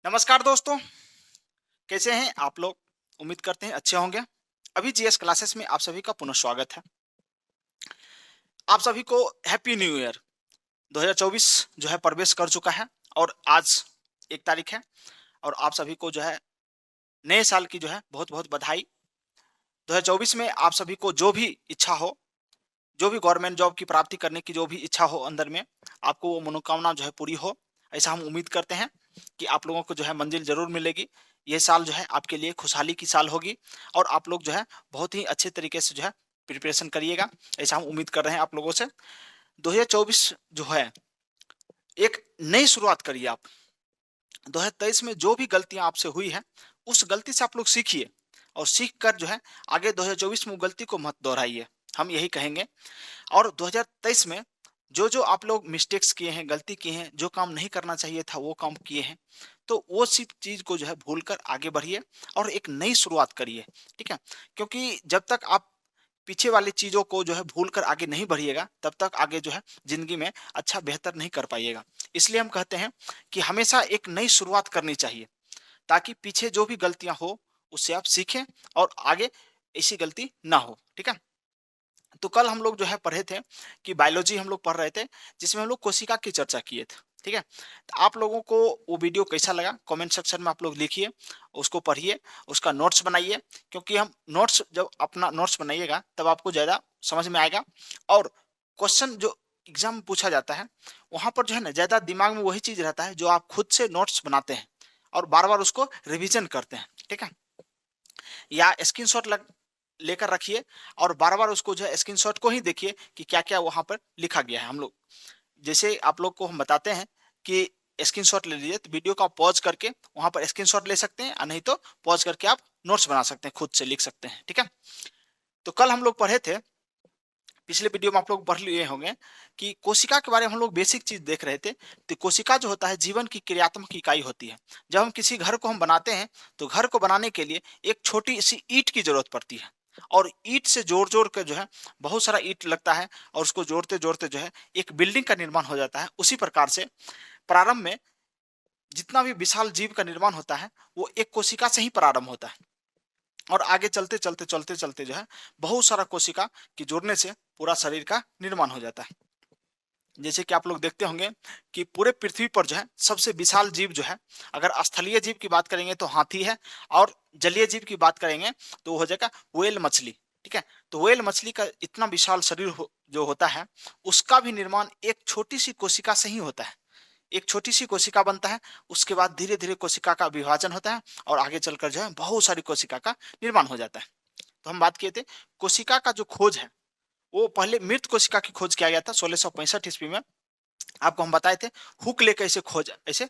नमस्कार दोस्तों, कैसे हैं आप लोग? उम्मीद करते हैं अच्छे होंगे। अभी जीएस क्लासेस में आप सभी का पुनः स्वागत है। आप सभी को हैप्पी न्यू ईयर। 2024 जो है प्रवेश कर चुका है और आज 1 तारीख है और आप सभी को जो है नए साल की जो है बहुत-बहुत बधाई। 2024 में आप सभी को जो भी इच्छा हो, जो भी गवर्नमेंट जॉब की प्राप्ति करने की जो भी इच्छा हो अंदर में, आपको वो मनोकामना जो है पूरी हो। ऐसा हम उम्मीद करते हैं कि आप लोगों को जो है मंजिल ज़रूर मिलेगी। ये साल जो है आपके लिए खुशहाली की साल होगी और आप लोग जो है बहुत ही अच्छे तरीके से जो है प्रिपरेशन करिएगा। ऐसा हम उम्मीद कर रहे हैं आप लोगों से। 2024 जो है एक नई शुरुआत करिए आप। 2023 में जो भी गलतियाँ आपसे हुई हैं, उस गलती से आप लोग सीखिए और सीख कर जो है आगे 2024 में वो गलती को मत दोहराइए। हम यही कहेंगे। और 2023 में जो-जो आप लोग मिस्टेक्स किए हैं, गलती किए हैं, जो काम नहीं करना चाहिए था वो काम किए हैं, तो वो सी चीज़ को जो है भूलकर आगे बढ़िए और एक नई शुरुआत करिए, ठीक है? क्योंकि जब तक आप पीछे वाली चीज़ों को जो है भूलकर आगे नहीं बढ़िएगा, तब तक आगे जो है ज़िंदगी में अच्छा बेहतर नहीं कर पाइएगा। इसलिए हम कहते हैं कि हमेशा एक नई शुरुआत करनी चाहिए, ताकि पीछे जो भी गलतियाँ हो, उससे आप सीखें और आगे ऐसी गलती ना हो, ठीक है? तो कल हम लोग जो है पढ़े थे कि बायोलॉजी हम लोग पढ़ रहे थे जिसमें हम लोग कोशिका की चर्चा किए थे। ठीक है, तो आप लोगों को वो वीडियो कैसा लगा कमेंट सेक्शन में आप लोग लिखिए, उसको पढ़िए, उसका नोट्स बनाइए। क्योंकि हम नोट्स जब अपना नोट्स बनाइएगा तब आपको ज़्यादा समझ में आएगा और क्वेश्चन जो एग्जाम में पूछा जाता है वहाँ पर जो है ना ज़्यादा दिमाग में वही चीज़ रहता है जो आप खुद से नोट्स बनाते हैं और बार बार उसको रिविजन करते हैं। ठीक है, या स्क्रीनशॉट लग लेकर रखिए और बार-बार उसको जो है स्क्रीनशॉट को ही देखिए कि क्या-क्या वहाँ पर लिखा गया है। हम लोग जैसे आप लोग को हम बताते हैं कि स्क्रीनशॉट ले लीजिए, तो वीडियो को आप पॉज़ करके वहाँ पर स्क्रीनशॉट ले सकते हैं, नहीं तो पॉज़ करके आप नोट्स बना सकते हैं, खुद से लिख सकते हैं। ठीक है? तो कल हम लोग पढ़े थे, पिछले वीडियो में आप लोग पढ़ लिए होंगे कि कोशिका के बारे में हम लोग बेसिक चीज़ देख रहे थे। तो कोशिका जो होता है जीवन की क्रियात्मक इकाई होती है। जब हम किसी घर को हम बनाते हैं, तो घर को बनाने के लिए एक छोटी-सी ईंट की ज़रूरत पड़ती है और ईंट से जोड़-जोड़ के जो है बहुत सारा ईंट लगता है और उसको जोड़ते-जोड़ते जो है एक बिल्डिंग का निर्माण हो जाता है। उसी प्रकार से प्रारंभ में जितना भी विशाल जीव का निर्माण होता है, वो एक कोशिका से ही प्रारंभ होता है और आगे चलते-चलते जो है बहुत सारा कोशिका के जुड़ने से पूरा शरीर का निर्माण हो जाता है। जैसे कि आप लोग देखते होंगे कि पूरे पृथ्वी पर जो है सबसे विशाल जीव जो है, अगर स्थलीय जीव की बात करेंगे तो हाथी है और जलीय जीव की बात करेंगे तो वो हो जाएगा व्हेल मछली। ठीक है, तो व्हेल मछली का इतना विशाल शरीर जो होता है, उसका भी निर्माण एक छोटी सी कोशिका से ही होता है। एक छोटी सी कोशिका बनता है, उसके बाद धीरे धीरे कोशिका का विभाजन होता है और आगे चलकर जो है बहुत सारी कोशिका का निर्माण हो जाता है। तो हम बात किए थे कोशिका का जो खोज है, वो पहले मृत कोशिका की खोज किया गया था 1665 ईस्वी में। आपको हम बताए थे हुक लेके ऐसे खोज ऐसे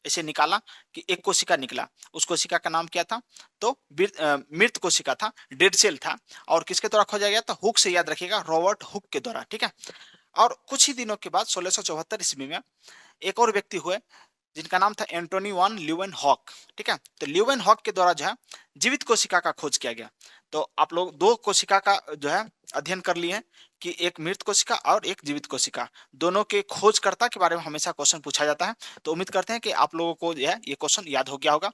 ऐसे निकाला कि एक कोशिका निकला। उस कोशिका का नाम क्या था? तो मृत कोशिका था, डेड सेल था और किसके द्वारा खोजा गया था? हुक से याद रखिएगा, रॉबर्ट हुक के द्वारा। ठीक है, और कुछ ही दिनों के बाद 1674 ईस्वी में एक और व्यक्ति हुए जिनका नाम था एंटोनी वान ल्यूवेनहॉक। ठीक है, तो ल्यूवेनहॉक के द्वारा जो है जीवित कोशिका का खोज किया गया। तो आप लोग दो कोशिका का जो है अध्ययन कर लिए हैं कि एक मृत कोशिका और एक जीवित कोशिका, दोनों के खोजकर्ता के बारे में हमेशा क्वेश्चन पूछा जाता है। तो उम्मीद करते हैं कि आप लोगों को जो है ये क्वेश्चन याद हो गया होगा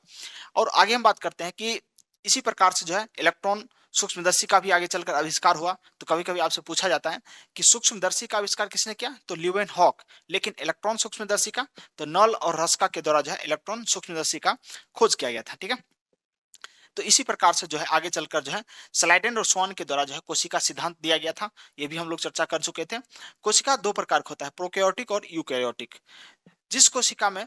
और आगे हम बात करते हैं कि इसी प्रकार से जो है इलेक्ट्रॉन सूक्ष्मदर्शी का भी आगे चलकर आविष्कार हुआ। तो कभी-कभी आपसे पूछा जाता है कि सूक्ष्मदर्शी का आविष्कार किसने किया? तो ल्यूवेनहॉक। लेकिन इलेक्ट्रॉन सूक्ष्मदर्शी का तो नल और रस्का के द्वारा जो है इलेक्ट्रॉन सूक्ष्मदर्शी का खोज किया गया था। ठीक है? तो इसी प्रकार से जो है आगे चलकर जो है स्लाइडेन और स्वान के द्वारा जो है कोशिका सिद्धांत दिया गया था। ये भी हम लोग चर्चा कर चुके थे। कोशिका 2 प्रकार का होता है, प्रोकैरियोटिक और यूकैरियोटिक। जिस कोशिका में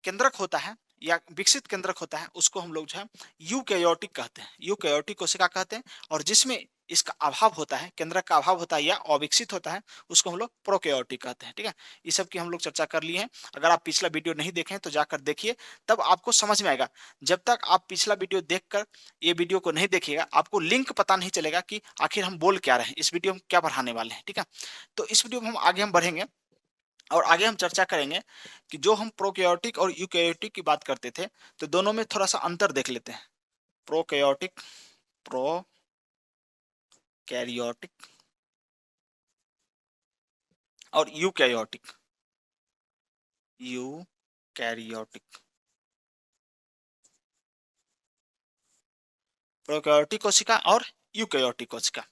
केंद्रक होता है या विकसित केंद्रक होता है उसको हम लोग जो है यूकैरियोटिक कहते हैं, यूकैरियोटिक कोशिका कहते हैं। और जिसमें इसका अभाव होता है, केंद्रक का अभाव होता है या अविकसित होता है, उसको हम लोग प्रोकैरियोटिक कहते हैं। ठीक है, ये सब की हम लोग चर्चा कर लिए हैं। अगर आप पिछला वीडियो नहीं देखे हैं तो जाकर देखिए, तब आपको समझ में आएगा। जब तक आप पिछला वीडियो देखकर ये वीडियो को नहीं देखिएगा, आपको लिंक पता नहीं चलेगा कि आखिर हम बोल क्या रहे हैं, इस वीडियो में क्या पढ़ाने वाले हैं। ठीक है, तो इस वीडियो में हम आगे हम बढ़ेंगे और आगे हम चर्चा करेंगे कि जो हम प्रोकैरियोटिक और यूकैरियोटिक की बात करते थे, तो दोनों में थोड़ा-सा अंतर देख लेते हैं। प्रोकैरियोटिक, प्रोकैरियोटिक और यूकैरियोटिक, यूकैरियोटिक। प्रोकैरियोटिक कोशिका और यूकैरियोटिक कोशिका,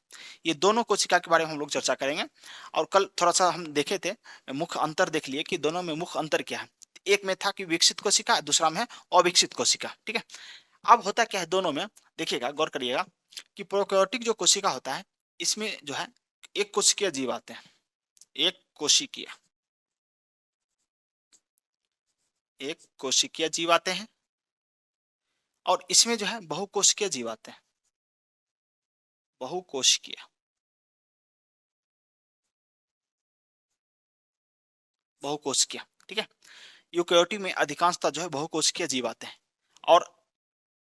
ये दोनों कोशिका के बारे में हम लोग चर्चा करेंगे। और कल थोड़ा सा हम देखे थे, मुख्य अंतर देख लिए कि दोनों में मुख्य अंतर क्या है। एक में था कि विकसित कोशिका, दूसरा में है अविकसित कोशिका। ठीक है, अब होता क्या है दोनों में, देखिएगा गौर करिएगा कि प्रोकैरियोटिक जो कोशिका होता है इसमें जो है एक कोशिकीय जीव आते हैं, एक कोशिकीय जीव आते हैं, और इसमें जो है बहुकोशिकीय जीव आते हैं, बहुकोशिकीय बहुकोशिकीय। ठीक है, यूकैरियोटिक में अधिकांशतः जो है बहुकोशिकीय जीव आते हैं, और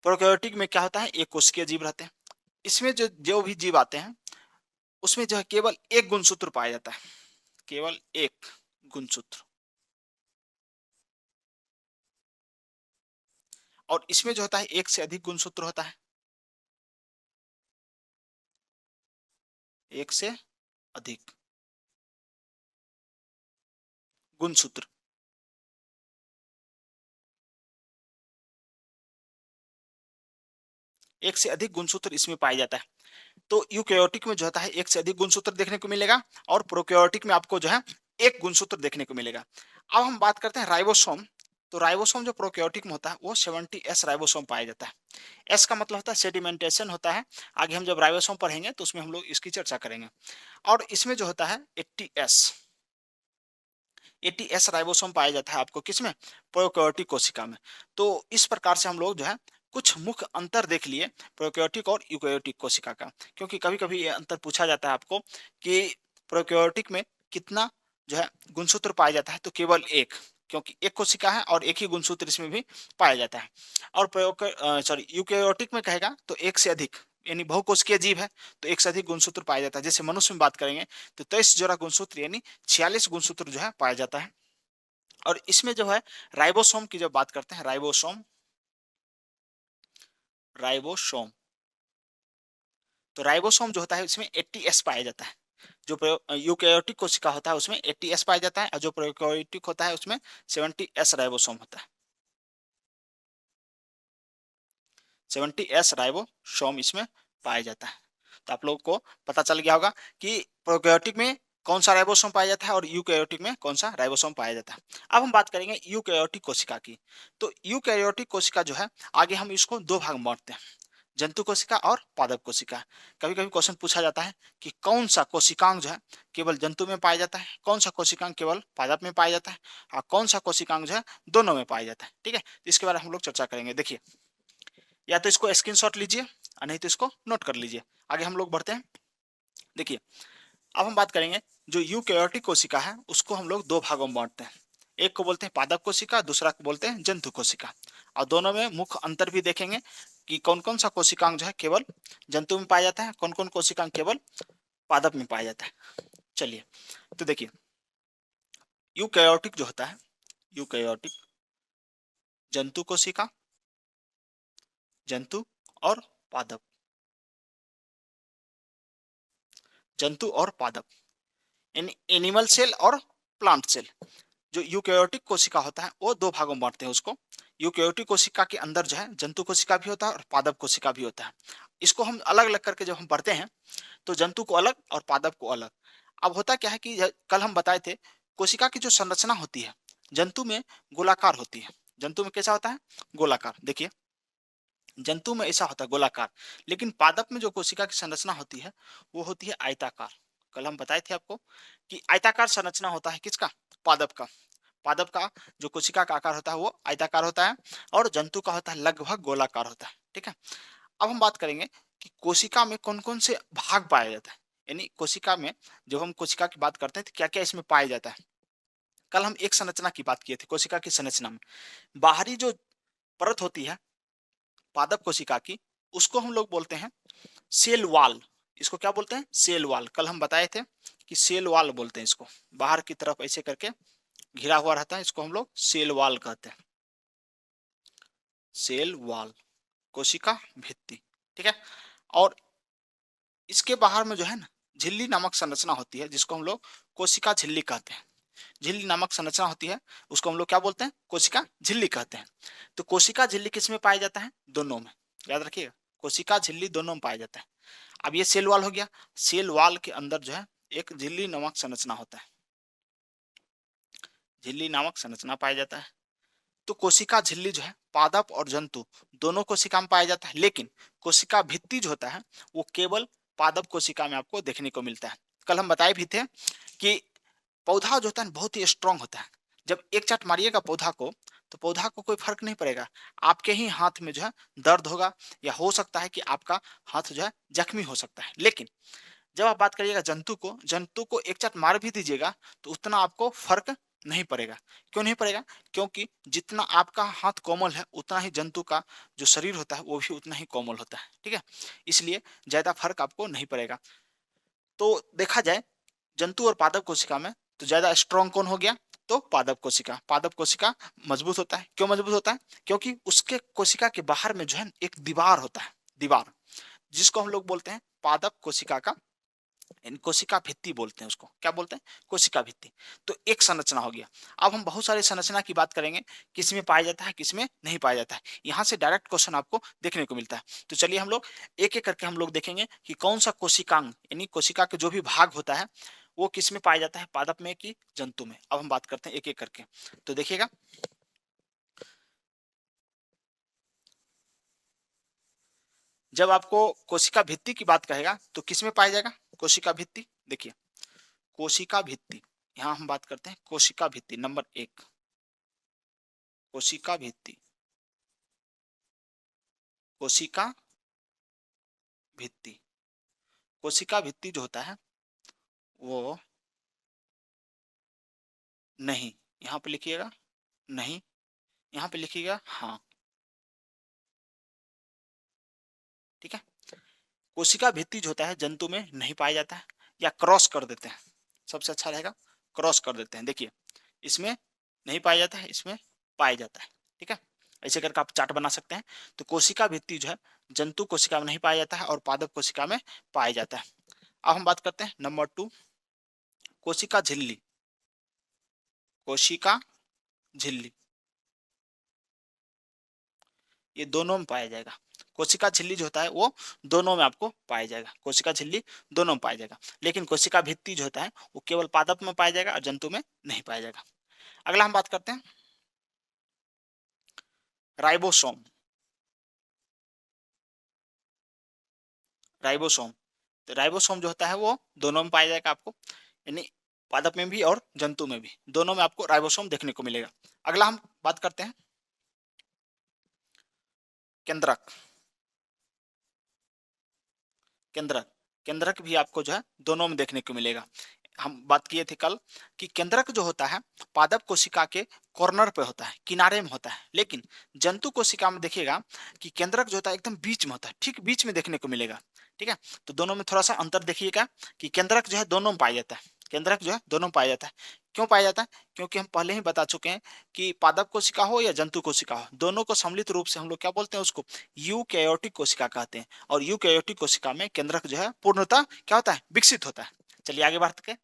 प्रोकैरियोटिक में क्या होता है, एक कोशिकीय जीव रहते हैं। इसमें जो जो भी जीव आते हैं उसमें जो है केवल एक गुणसूत्र पाया जाता है, केवल एक गुणसूत्र। और इसमें जो होता है एक से अधिक गुणसूत्र होता है, एक से अधिक गुणसूत्र। एक से अधिक गुणसूत्र इसमें पाया जाता है। तो यूकैरियोटिक में जो होता है एक से अधिक गुणसूत्र देखने को मिलेगा, और प्रोकैरियोटिक में आपको जो है एक गुणसूत्र देखने को मिलेगा। अब हम बात करते हैं राइबोसोम। तो राइबोसोम जो प्रोकैरियोटिक में होता है वो 70S राइबोसोम पाया जाता है। एस का मतलब होता है सेडिमेंटेशन होता है। आगे हम जब राइबोसोम पढ़ेंगे तो उसमें हम लोग इसकी चर्चा करेंगे। और इसमें जो होता है 80S राइबोसोम पाया जाता है आपको किसमें, प्रोकैरियोटिक कोशिका में। तो इस प्रकार से हम लोग जो है कुछ मुख्य अंतर देख लिए प्रोकैरियोटिक और यूकैरियोटिक कोशिका का, क्योंकि कभी कभी ये अंतर पूछा जाता है आपको कि प्रोकैरियोटिक में कितना जो है गुणसूत्र पाया जाता है, तो केवल एक, क्योंकि एक कोशिका है और एक ही गुणसूत्र इसमें भी पाया जाता है। और यूकैरियोटिक में कहेगा तो एक से अधिक, यानी बहुकोशिकीय जीव है तो एक से अधिक गुणसूत्र पाया जाता है। जैसे मनुष्य में बात करेंगे तो 23 जोड़ा गुणसूत्र यानी 46 गुणसूत्र जो है पाया जाता है। और इसमें जो है राइबोसोम की जब बात करते हैं, राइबोसोम राइबोसोम तो राइबोसोम जो होता है इसमें 80S पाया जाता है। जो यूकैरियोटिक कोशिका होता है उसमें 80S पाया जाता है, और जो प्रोकैरियोटिक होता है उसमें 70S राइबोसोम होता है। 70S राइबोसोम इसमें पाया जाता है। तो आप लोगों को पता चल गया होगा कि प्रोकैरियोटिक में कौन सा राइबोसोम पाया जाता है और यूकैरियोटिक में कौन सा राइबोसोम पाया जाता है। अब हम बात करेंगे यूकैरियोटिक कोशिका की। तो यूकैरियोटिक कोशिका जो है, आगे हम इसको दो भाग में बांटते हैं, जंतु कोशिका और पादप कोशिका। कभी कभी क्वेश्चन पूछा जाता है कि कौन सा कोशिकांग जो है केवल जंतु में पाया जाता है, कौन सा कोशिकांग केवल पादप में पाया जाता है, और कौन सा कोशिकांग जो है दोनों में पाया जाता है। ठीक है, इसके बारे में हम लोग चर्चा करेंगे। देखिए, या तो इसको स्क्रीनशॉट लीजिए और नहीं तो इसको नोट कर लीजिए। आगे हम लोग बढ़ते हैं। देखिए, अब हम बात करेंगे जो यूकैरियोटिक कोशिका है उसको हम लोग दो भागों में बांटते हैं। एक को बोलते हैं पादप कोशिका, दूसरा को बोलते हैं जंतु कोशिका। और दोनों में मुख्य अंतर भी देखेंगे कि कौन कौन सा कोशिकांग जो है केवल जंतु में पाया जाता है, कौन कौन कोशिकांग केवल पादप में पाया जाता है। चलिए, तो देखिए, यूकैरियोटिक जो होता है, यूकैरियोटिक जंतु कोशिका, जंतु और पादप, जंतु और पादप, एनिमल सेल और प्लांट सेल। जो यूकैरियोटिक कोशिका होता है वो दो भागों में बांटते हैं उसको। यूकैरियोटिक कोशिका के अंदर जो है जंतु कोशिका भी होता है और पादप कोशिका भी होता है। इसको हम अलग अलग करके जब हम पढ़ते हैं तो जंतु को अलग और पादप को अलग। अब होता क्या है कि कल हम बताए थे कोशिका की जो संरचना होती है जंतु में गोलाकार होती है। जंतु में कैसा होता है, गोलाकार। देखिए, जंतु में ऐसा होता है गोलाकार, लेकिन पादप में जो कोशिका की संरचना होती है वो होती है आयताकार। कल हम बताए थे आपको कि आयताकार संरचना होता है किसका, पादप का। पादप का जो कोशिका का आकार होता है वो आयताकार होता है, और जंतु का होता है लगभग गोलाकार होता है। ठीक है, अब हम बात करेंगे कि कोशिका में कौन कौन से भाग पाया जाता है, यानी कोशिका में जब हम कोशिका की बात करते हैं तो क्या क्या इसमें पाया जाता है। कल हम एक संरचना की बात किए थे, कोशिका की संरचना में बाहरी जो परत होती है पादप कोशिका की, उसको हम लोग बोलते हैं सेल वाल। इसको क्या बोलते हैं, सेल वाल। कल हम बताए थे कि सेल वाल बोलते हैं इसको, बाहर की तरफ ऐसे करके घिरा हुआ रहता है, इसको हम लोग सेल वाल कहते हैं, सेल वाल, कोशिका भित्ति। ठीक है, और इसके बाहर में जो है ना झिल्ली नामक संरचना होती है जिसको हम लोग कोशिका झिल्ली कहते हैं। झिल्ली नामक संरचना होती है उसको हम लोग क्या बोलते हैं, कोशिका झिल्ली कहते हैं। तो कोशिका झिल्ली किस में पाया जाता है, दोनों में, याद रखिएगा। कोशिका झिल्ली दोनों में पाया जाता है। अब ये सेल वॉल हो गया, सेल वॉल के अंदर जो है एक झिल्ली नामक संरचना होता है, झिल्ली नामक संरचना पाया जाता है। तो कोशिका झिल्ली जो है पादप और जंतु दोनों कोशिका में पाया जाता है, लेकिन कोशिका भित्ति जो होता है वो केवल पादप कोशिका में आपको देखने को मिलता है। कल हम बताए भी थे कि पौधा जो होता है बहुत ही स्ट्रांग होता है। जब एक चट मारिएगा पौधा को तो पौधा को कोई फर्क नहीं पड़ेगा, आपके ही हाथ में जो है दर्द होगा, या हो सकता है कि आपका हाथ जो है जख्मी हो सकता है। लेकिन जब आप बात करिएगा जंतु को एक चट मार भी दीजिएगा तो उतना आपको फर्क नहीं पड़ेगा। क्यों नहीं पड़ेगा? क्योंकि जितना आपका हाथ कोमल है उतना ही जंतु का जो शरीर होता है वो भी उतना ही कोमल होता है, ठीक है। इसलिए ज्यादा फर्क आपको नहीं पड़ेगा। तो देखा जाए जंतु और पादप कोशिका में तो ज्यादा स्ट्रॉन्ग कौन हो गया? तो पादप कोशिका। पादप कोशिका मजबूत होता है। क्यों मजबूत होता है? क्योंकि उसके कोशिका के बाहर में जो है एक दीवार होता है, दीवार, जिसको हम लोग बोलते हैं पादप कोशिका का कोशिका भित्ति बोलते हैं। उसको क्या बोलते हैं? कोशिका भित्ति। तो एक संरचना हो गया। अब हम बहुत सारी संरचना की बात करेंगे, किसमें पाया जाता है किसमें नहीं पाया जाता है। यहाँ से डायरेक्ट क्वेश्चन आपको देखने को मिलता है। तो चलिए हम लोग एक एक करके हम लोग देखेंगे कि कौन सा कोशिकांग यानी कोशिका के जो भी भाग होता है वो किस में पाया जाता है, पादप में कि जंतु में। अब हम बात करते हैं एक एक करके। तो देखिएगा, जब आपको कोशिका भित्ति की बात कहेगा तो किस में पाया जाएगा? कोशिका भित्ति। देखिए कोशिका भित्ति, यहाँ हम बात करते हैं कोशिका भित्ति नंबर एक। कोशिका भित्ति, कोशिका भित्ति, कोशिका भित्ति जो होता है वो नहीं, यहाँ पे लिखिएगा नहीं, यहाँ पे लिखिएगा हाँ, ठीक है। कोशिका भित्ति जो होता है जंतु में नहीं पाया जाता है, या क्रॉस कर देते हैं, सबसे अच्छा रहेगा क्रॉस कर देते हैं। देखिए इसमें नहीं पाया जाता है, इसमें पाया जाता है, ठीक है। ऐसे करके आप चार्ट बना सकते हैं। तो कोशिका भित्ति जो है जंतु कोशिका में नहीं पाया जाता है और पादप कोशिका में पाया जाता है। अब हम बात करते हैं नंबर टू, कोशिका झिल्ली। कोशिका झिल्ली ये दोनों में पाया जाएगा। कोशिका झिल्ली जो होता है वो दोनों में आपको पाया जाएगा, कोशिका झिल्ली दोनों में पाया जाएगा। लेकिन कोशिका भित्ति जो होता है वो केवल पादप में पाया जाएगा और जंतु में नहीं पाया जाएगा। अगला हम बात करते हैं राइबोसोम। राइबोसोम, तो राइबोसोम जो होता है वो दोनों में पाया जाएगा आपको, यानी पादप में भी और जंतु में भी, दोनों में आपको राइबोसोम देखने को मिलेगा। अगला हम बात करते हैं केंद्रक। केंद्रक, केंद्रक भी आपको जो है दोनों में देखने को मिलेगा। हम बात किए थे कल कि केंद्रक जो होता है पादप कोशिका के कॉर्नर पे होता है, किनारे में होता है। लेकिन जंतु कोशिका में देखिएगा कि केंद्रक जो होता है एकदम बीच में होता है, ठीक बीच में देखने को मिलेगा, ठीक है। तो दोनों में थोड़ा सा अंतर देखिएगा कि केंद्रक जो है दोनों में पाया जाता है, केंद्रक जो है दोनों में पाया जाता है। क्यों पाया जाता है? क्योंकि हम पहले ही बता चुके हैं कि पादप कोशिका हो या जंतु कोशिका हो, दोनों को सम्मिलित रूप से हम लोग क्या बोलते हैं, उसको यूकैरियोटिक कोशिका कहते हैं। और यूकैरियोटिक कोशिका में केंद्रक जो है पूर्णतः क्या होता है, विकसित होता है। चलिए आगे बढ़ते हैं।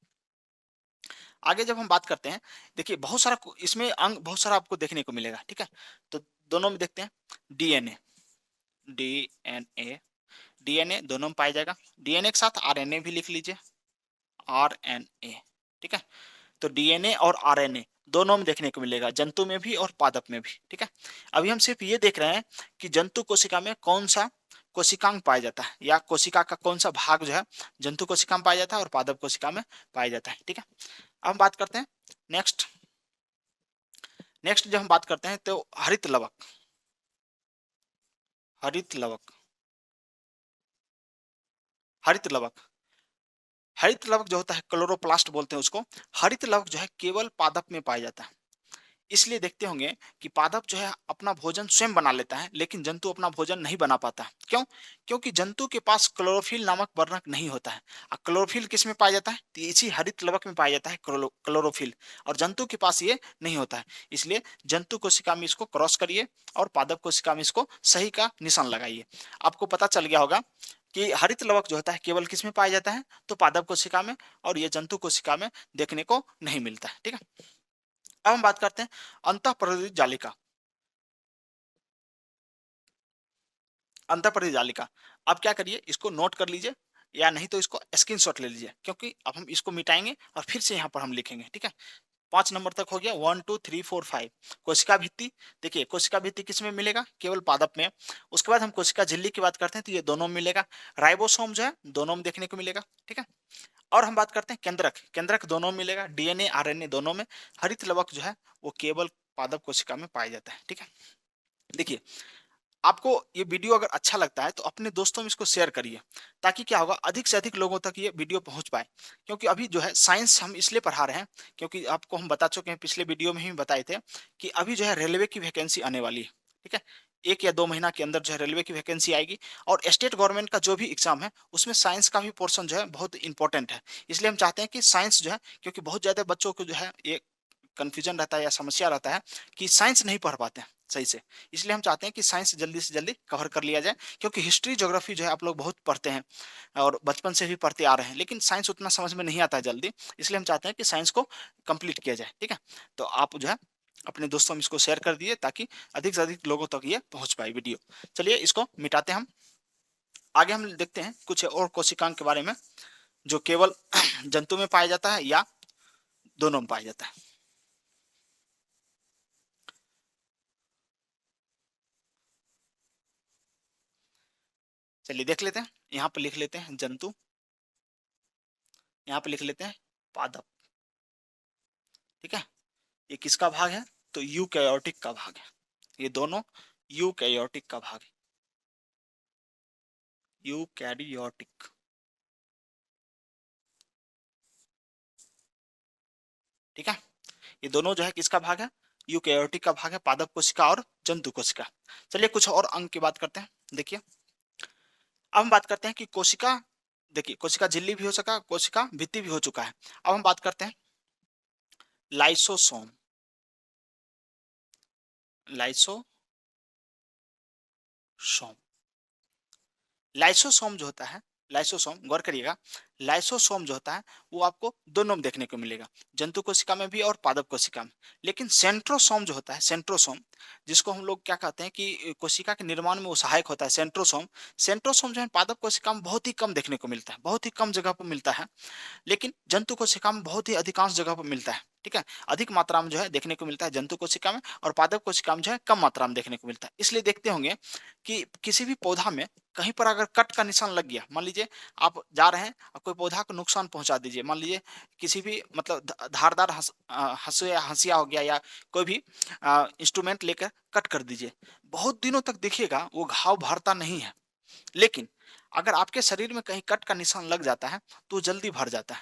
आगे जब हम बात करते हैं, देखिए बहुत सारा इसमें अंग बहुत सारा आपको देखने को मिलेगा, ठीक है। तो दोनों में देखते हैं डीएनए। डीएनए, डीएनए दोनों में पाया जाएगा। डीएनए के साथ आरएनए भी लिख लीजिए, आरएनए, ठीक है। तो डीएनए और आरएनए दोनों में देखने को मिलेगा, जंतु में भी और पादप में भी, ठीक है। अभी हम सिर्फ ये देख रहे हैं कि जंतु कोशिका में कौन सा कोशिकांग पाया जाता है, या कोशिका का कौन सा भाग जो है जंतु कोशिका में पाया जाता है और पादप कोशिका में पाया जाता है, ठीक है। अब हम बात करते हैं नेक्स्ट। नेक्स्ट जब हम बात करते हैं तो हरित लवक। हरित लवक, हरित लवक, हरित लवक जो होता है क्लोरोप्लास्ट बोलते हैं उसको। हरित लवक जो है केवल पादप में पाया जाता है। इसलिए देखते होंगे कि पादप जो है अपना भोजन स्वयं बना लेता है, लेकिन जंतु अपना भोजन नहीं बना पाता। क्यों? क्योंकि जंतु के पास क्लोरोफिल नामक वर्णक नहीं होता है। और क्लोरोफिल किस में पाया जाता है? तो इसी हरित लवक में पाया जाता है क्लोरोफिल, और जंतु के पास ये नहीं होता है। इसलिए जंतु कोशिका में इसको क्रॉस करिए और पादप कोशिका में इसको सही का निशान लगाइए। आपको पता चल गया होगा कि हरित लवक जो होता है केवल किस में पाया जाता है, तो पादप कोशिका में, और ये जंतु कोशिका में देखने को नहीं मिलता है, ठीक है। अब हम बात करते हैं अंतःपरिवर्तित जालिका। अंतःपरिधि जालिका। आप क्या करिए, इसको नोट कर लीजिए या नहीं तो इसको स्क्रीनशॉट ले लीजिए, क्योंकि अब हम इसको मिटाएंगे और फिर से यहाँ पर हम लिखेंगे, ठीक है। 5 नंबर तक हो गया, 1 2 3 4 5। कोशिका भित्ति, देखिए कोशिका भित्ति किस में मिलेगा, केवल पादप में। उसके बाद हम कोशिका झिल्ली की बात करते हैं तो ये दोनों में मिलेगा। राइबोसोम जो है दोनों में देखने को मिलेगा, ठीक है। और हम बात करते हैं केंद्रक, केंद्रक दोनों में मिलेगा, डीएनए आरएनए दोनों में। हरित लवक जो है वो केवल पादप कोशिका में पाया जाता है, ठीक है। देखिए, आपको ये वीडियो अगर अच्छा लगता है तो अपने दोस्तों में इसको शेयर करिए, ताकि क्या होगा, अधिक से अधिक लोगों तक ये वीडियो पहुंच पाए। क्योंकि अभी जो है साइंस हम इसलिए पढ़ा रहे हैं, क्योंकि आपको हम बता चुके हैं, पिछले वीडियो में ही बताए थे कि अभी जो है रेलवे की वैकेंसी आने वाली है, ठीक है। 1 या 2 महीना के अंदर जो है रेलवे की वैकेंसी आएगी, और स्टेट गवर्नमेंट का जो भी एग्जाम है उसमें साइंस का भी पोर्शन जो है बहुत इंपॉर्टेंट है। इसलिए हम चाहते हैं कि साइंस जो है, क्योंकि बहुत ज्यादा बच्चों को जो है ये कंफ्यूजन रहता है या समस्या रहता है कि साइंस नहीं पढ़ पाते हैं सही से। इसलिए हम चाहते हैं कि साइंस जल्दी से जल्दी कवर कर लिया जाए, क्योंकि हिस्ट्री ज्योग्राफी जो है आप लोग बहुत पढ़ते हैं और बचपन से भी पढ़ते आ रहे हैं, लेकिन साइंस उतना समझ में नहीं आता है जल्दी। इसलिए हम चाहते हैं कि साइंस को कंप्लीट किया जाए, ठीक है। तो आप जो है अपने दोस्तों में इसको शेयर कर दिए, ताकि अधिक से अधिक लोगों तक ये पहुंच पाए वीडियो। चलिए इसको मिटाते हैं हम। आगे हम देखते हैं कुछ और कोशिकांग के बारे में, जो केवल जंतु में पाया जाता है या दोनों में पाया जाता है। चलिए देख लेते हैं, यहाँ पर लिख लेते हैं जंतु, यहाँ पे लिख लेते हैं पादप, ठीक है। ये किसका भाग है, तो यूकैरियोटिक का भाग है। ये दोनों यूकैरियोटिक का भाग है, यूकैरियोटिक, ठीक है। ये दोनों जो है किसका भाग है, यूकैरियोटिक का भाग है, पादप कोशिका और जंतु कोशिका। चलिए कुछ और अंग की बात करते हैं। देखिए, अब हम बात करते हैं कि कोशिका, देखिए कोशिका झिल्ली भी हो सका, कोशिका भित्ति भी हो चुका है। अब हम बात करते हैं लाइसोसोम, लाइसोसोम। लाइसोसोम जो होता है, लाइसोसोम गौर करिएगा, लाइसोसोम जो होता है वो आपको दोनों में देखने को मिलेगा, जंतु कोशिका में भी और पादप कोशिका में। लेकिन सेंट्रोसोम जो होता है, सेंट्रोसोम, जिसको हम लोग क्या कहते हैं कि कोशिका के निर्माण में वो सहायक होता है, सेंट्रोसोम। सेंट्रोसोम जो है पादप कोशिका में बहुत ही कम देखने को मिलता है, बहुत ही कम जगह पर मिलता है। लेकिन जंतु कोशिका में बहुत ही अधिकांश जगह पर मिलता है, ठीक है। अधिक मात्रा में जो है देखने को मिलता है जंतु कोशिका में, और पादप कोशिका में जो है कम मात्रा में देखने को मिलता है। इसलिए देखते होंगे कि किसी भी पौधा में कहीं पर अगर कट का निशान लग गया, मान लीजिए आप जा रहे हैं और कोई पौधा को नुकसान पहुंचा दीजिए, मान लीजिए किसी भी मतलब धारदार हंसुआ हंसिया हो गया, या कोई भी इंस्ट्रूमेंट लेकर कट कर दीजिए, बहुत दिनों तक देखिएगा वो घाव भरता नहीं है। लेकिन अगर आपके शरीर में कहीं कट का निशान लग जाता है तो जल्दी भर जाता है।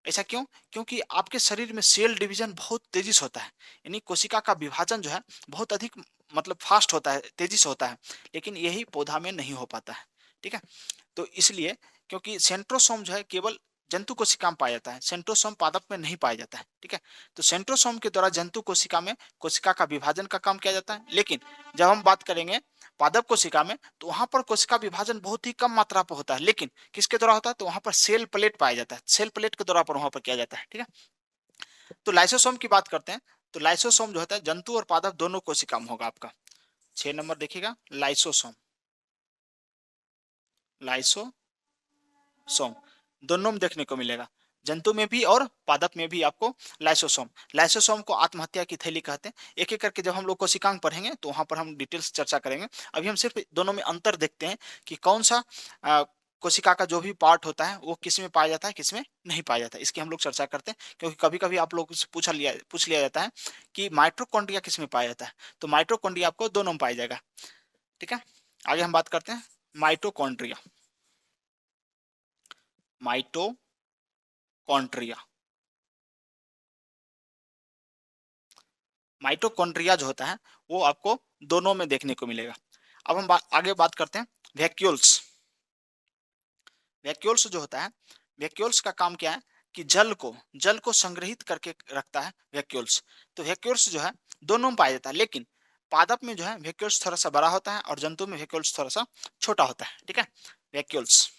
ऐसा क्यों? क्योंकि आपके शरीर में सेल डिवीजन बहुत तेजी से होता है, यानी कोशिका का विभाजन जो है बहुत अधिक मतलब फास्ट होता है, तेजी से होता है। लेकिन यही पौधा में नहीं हो पाता है, ठीक है। तो इसलिए, क्योंकि सेंट्रोसोम जो है केवल जंतु कोशिका में पाया जाता है, सेंट्रोसोम पादप में नहीं पाया जाता है, ठीक है। तो सेंट्रोसोम के द्वारा जंतु कोशिका में कोशिका का विभाजन का काम किया जाता है। लेकिन जब हम बात करेंगे पादप कोशिका में, तो वहां पर कोशिका विभाजन बहुत ही कम मात्रा पर होता है। लेकिन किसके द्वारा होता है, तो वहां पर सेल प्लेट पाया जाता है, सेल प्लेट के द्वारा पर वहां पर किया जाता है, ठीक है। तो लाइसोसोम की बात करते हैं, तो लाइसोसोम जो होता है जंतु और पादप दोनों कोशिका में होगा आपका। 6 नंबर देखिएगा, लाइसोसोम, लाइसोसोम दोनों में देखने को मिलेगा, जंतु में भी और पादप में भी आपको लाइसोसोम। लाइसोसोम को आत्महत्या की थैली कहते हैं। एक एक करके जब हम लोग कोशिकांग पढ़ेंगे तो वहां पर हम डिटेल्स चर्चा करेंगे। अभी हम सिर्फ दोनों में अंतर देखते हैं कि कौन सा कोशिका का जो भी पार्ट होता है वो किस में पाया जाता है, किस में नहीं पाया जाता है, इसकी हम लोग चर्चा करते हैं। क्योंकि कभी कभी आप लोग से पूछ लिया जाता है कि माइटोकॉन्ड्रिया किस में पाया जाता है, तो माइटोकॉन्ड्रिया आपको दोनों में पाया जाएगा, ठीक है। आगे हम बात करते हैं माइटोकॉन्ड्रिया, माइटोकॉन्ड्रिया, माइटोकॉन्ड्रिया जो होता है वो आपको दोनों में देखने को मिलेगा। अब हम आगे बात करते हैं वैक्यूल्स। वैक्यूल्स जो होता है, वैक्यूल्स का काम क्या है कि जल को संग्रहित करके रखता है वैक्यूल्स। तो वैक्यूल्स जो है दोनों में पाया जाता है, लेकिन पादप में जो है वैक्यूल्स थोड़ा सा बड़ा होता है और जंतु में वैक्यूल्स थोड़ा सा छोटा होता है, ठीक है। वैक्यूल्स,